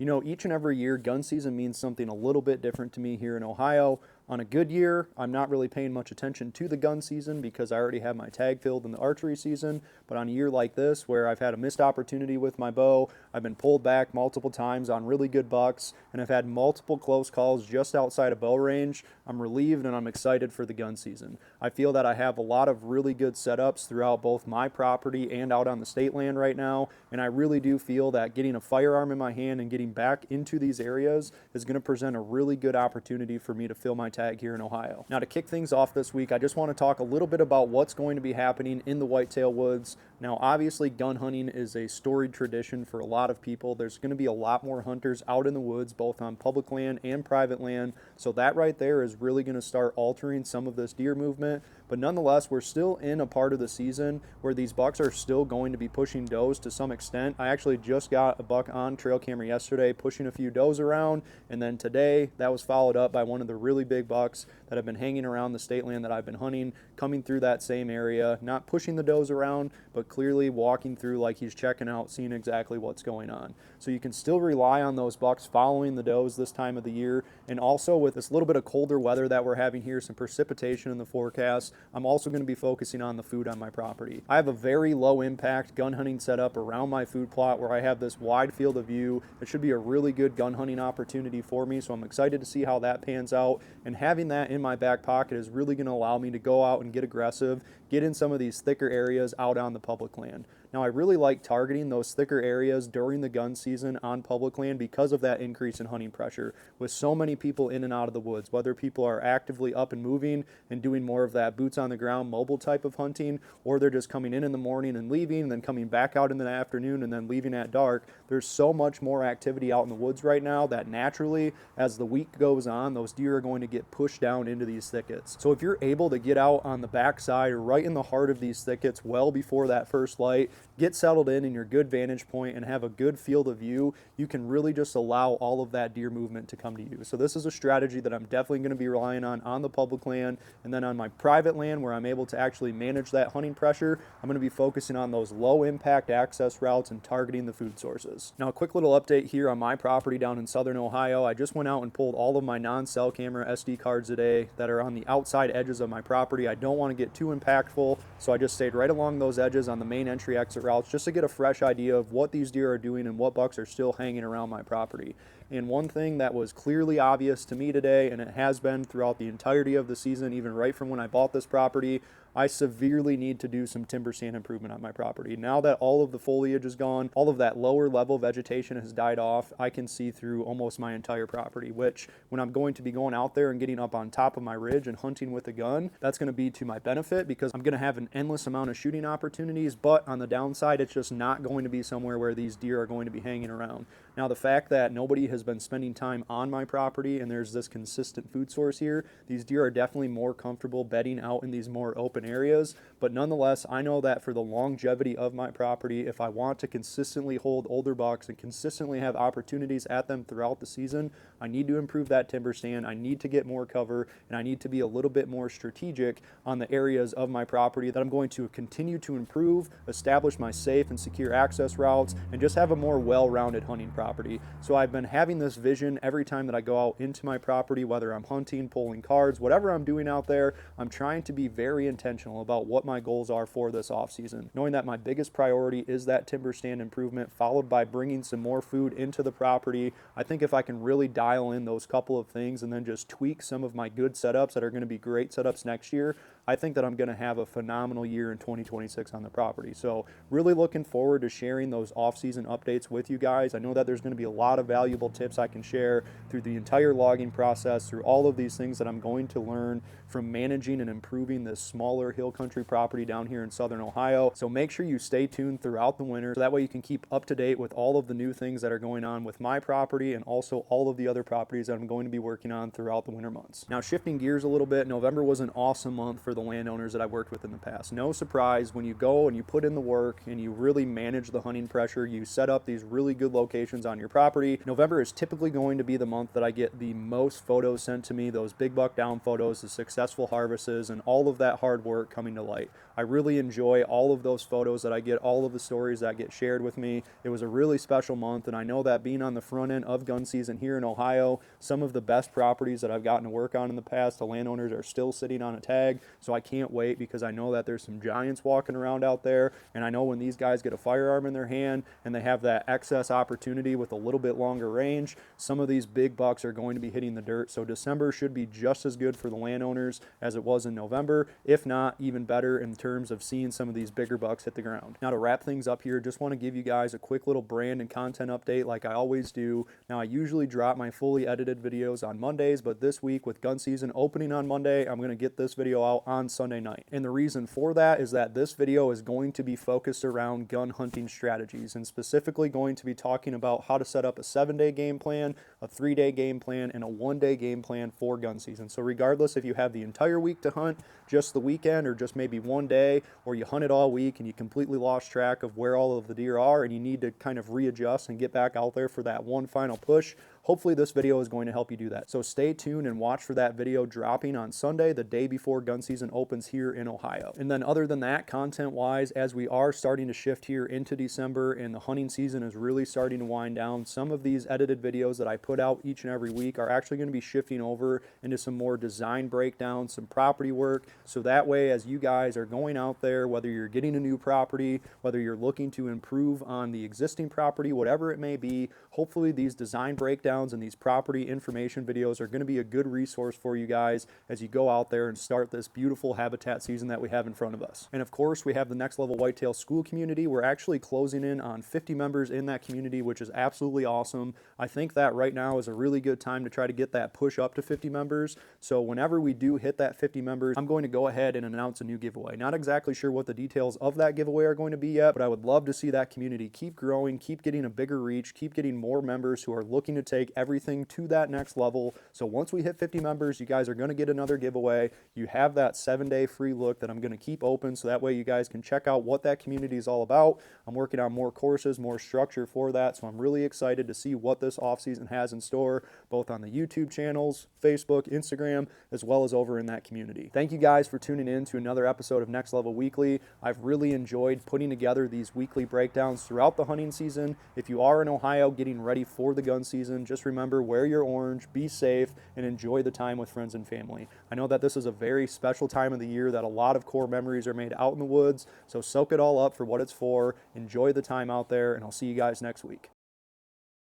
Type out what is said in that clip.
You know, each and every year, gun season means something a little bit different to me here in Ohio. On a good year, I'm not really paying much attention to the gun season because I already have my tag filled in the archery season. But on a year like this, where I've had a missed opportunity with my bow, I've been pulled back multiple times on really good bucks, and I've had multiple close calls just outside of bow range, I'm relieved and I'm excited for the gun season. I feel that I have a lot of really good setups throughout both my property and out on the state land right now, and I really do feel that getting a firearm in my hand and getting back into these areas is going to present a really good opportunity for me to fill my tag here in Ohio. Now, to kick things off this week, I just want to talk a little bit about what's going to be happening in the whitetail woods. Now, obviously, gun hunting is a storied tradition for a lot of people. There's going to be a lot more hunters out in the woods, both on public land and private land. So that right there is really going to start altering some of this deer movement. But nonetheless, we're still in a part of the season where these bucks are still going to be pushing does to some extent. I actually just got a buck on trail camera yesterday pushing a few does around, and then today that was followed up by one of the really big bucks that have been hanging around the state land that I've been hunting, coming through that same area, not pushing the does around, but clearly walking through like he's checking out, seeing exactly what's going on. So you can still rely on those bucks following the does this time of the year. And also with this little bit of colder weather that we're having here, some precipitation in the forecast, I'm also going to be focusing on the food on my property. I have a very low impact gun hunting setup around my food plot where I have this wide field of view. It should be a really good gun hunting opportunity for me, so I'm excited to see how that pans out. And having that in my back pocket is really going to allow me to go out and get aggressive, get in some of these thicker areas out on the public land. Now, I really like targeting those thicker areas during the gun season on public land because of that increase in hunting pressure. With so many people in and out of the woods, whether people are actively up and moving and doing more of that boots on the ground mobile type of hunting, or they're just coming in the morning and leaving, and then coming back out in the afternoon and then leaving at dark, there's so much more activity out in the woods right now that naturally, as the week goes on, those deer are going to get pushed down into these thickets. So if you're able to get out on the backside or right in the heart of these thickets well before that first light, get settled in your good vantage point and have a good field of view, you can really just allow all of that deer movement to come to you. So this is a strategy that I'm definitely going to be relying on the public land, and then on my private land where I'm able to actually manage that hunting pressure, I'm going to be focusing on those low impact access routes and targeting the food sources. Now, a quick little update here on my property down in southern Ohio. I just went out and pulled all of my non-cell camera SD cards today that are on the outside edges of my property. I don't want to get too impactful, so I just stayed right along those edges on the main entry exit routes just to get a fresh idea of what these deer are doing and what bucks are still hanging around my property. And one thing that was clearly obvious to me today, and it has been throughout the entirety of the season, even right from when I bought this property, I severely need to do some timber stand improvement on my property. Now that all of the foliage is gone, all of that lower level vegetation has died off, I can see through almost my entire property, which when I'm going to be going out there and getting up on top of my ridge and hunting with a gun, that's going to be to my benefit because I'm going to have an endless amount of shooting opportunities, but on the downside, it's just not going to be somewhere where these deer are going to be hanging around. Now, the fact that nobody has been spending time on my property and there's this consistent food source here, these deer are definitely more comfortable bedding out in these more open areas. But nonetheless, I know that for the longevity of my property, if I want to consistently hold older bucks and consistently have opportunities at them throughout the season, I need to improve that timber stand. I need to get more cover, and I need to be a little bit more strategic on the areas of my property that I'm going to continue to improve, establish my safe and secure access routes, and just have a more well-rounded hunting property. So I've been having this vision every time that I go out into my property, whether I'm hunting, pulling cards, whatever I'm doing out there, I'm trying to be very intentional about what my goals are for this off season, knowing that my biggest priority is that timber stand improvement, followed by bringing some more food into the property. I think if I can really dial in those couple of things and then just tweak some of my good setups that are going to be great setups next year, I think that I'm going to have a phenomenal year in 2026 on the property. So really looking forward to sharing those off-season updates with you guys. I know that there's going to be a lot of valuable tips I can share through the entire logging process, through all of these things that I'm going to learn from managing and improving this smaller hill country property down here in southern Ohio. So make sure you stay tuned throughout the winter so that way you can keep up to date with all of the new things that are going on with my property and also all of the other properties that I'm going to be working on throughout the winter months. Now, shifting gears a little bit, November was an awesome month for for the landowners that I've worked with in the past. No surprise, when you go and you put in the work and you really manage the hunting pressure, you set up these really good locations on your property. November is typically going to be the month that I get the most photos sent to me, those big buck down photos, the successful harvests, and all of that hard work coming to light. I really enjoy all of those photos that I get, all of the stories that get shared with me. It was a really special month, and I know that being on the front end of gun season here in Ohio, some of the best properties that I've gotten to work on in the past, the landowners are still sitting on a tag, so I can't wait because I know that there's some giants walking around out there, and I know when these guys get a firearm in their hand and they have that excess opportunity with a little bit longer range, some of these big bucks are going to be hitting the dirt. So December should be just as good for the landowners as it was in November, if not even better in terms of seeing some of these bigger bucks hit the ground. Now, to wrap things up here, just want to give you guys a quick little brand and content update like I always do. Now, I usually drop my fully edited videos on Mondays, but this week with gun season opening on Monday, I'm going to get this video out on Sunday night. And the reason for that is that this video is going to be focused around gun hunting strategies, and specifically going to be talking about how to set up a 7-day game plan, a 3-day game plan, and a 1-day game plan for gun season. So regardless if you have the entire week to hunt, just the weekend, or just maybe one day, or you hunted all week and you completely lost track of where all of the deer are and you need to kind of readjust and get back out there for that one final push, hopefully this video is going to help you do that. So stay tuned and watch for that video dropping on Sunday, the day before gun season opens here in Ohio. And then other than that, content-wise, as we are starting to shift here into December and the hunting season is really starting to wind down, some of these edited videos that I put out each and every week are actually going to be shifting over into some more design breakdowns, some property work, so that way as you guys are going out there, whether you're getting a new property, whether you're looking to improve on the existing property, whatever it may be, hopefully these design breakdowns and these property information videos are going to be a good resource for you guys as you go out there and start this beautiful habitat season that we have in front of us. And of course, we have the Next Level Whitetail School community. We're actually closing in on 50 members in that community, which is absolutely awesome. I think that right now is a really good time to try to get that push up to 50 members. So whenever we do hit that 50 members, I'm going to go ahead and announce a new giveaway. Not exactly sure what the details of that giveaway are going to be yet, but I would love to see that community keep growing, keep getting a bigger reach, keep getting more members who are looking to take everything to that next level. So once we hit 50 members, you guys are going to get another giveaway. You have that 7-day free look that I'm going to keep open, so that way you guys can check out what that community is all about. I'm working on more courses, more structure for that, so I'm really excited to see what this off-season has in store, both on the YouTube channels, Facebook, Instagram, as well as over in that community. Thank you guys for tuning in to another episode of Next Level Weekly. I've really enjoyed putting together these weekly breakdowns throughout the hunting season. If you are in Ohio getting ready for the gun season, just remember, wear your orange, be safe, and enjoy the time with friends and family. I know that this is a very special time of the year that a lot of core memories are made out in the woods, so soak it all up for what it's for, enjoy the time out there, and I'll see you guys next week.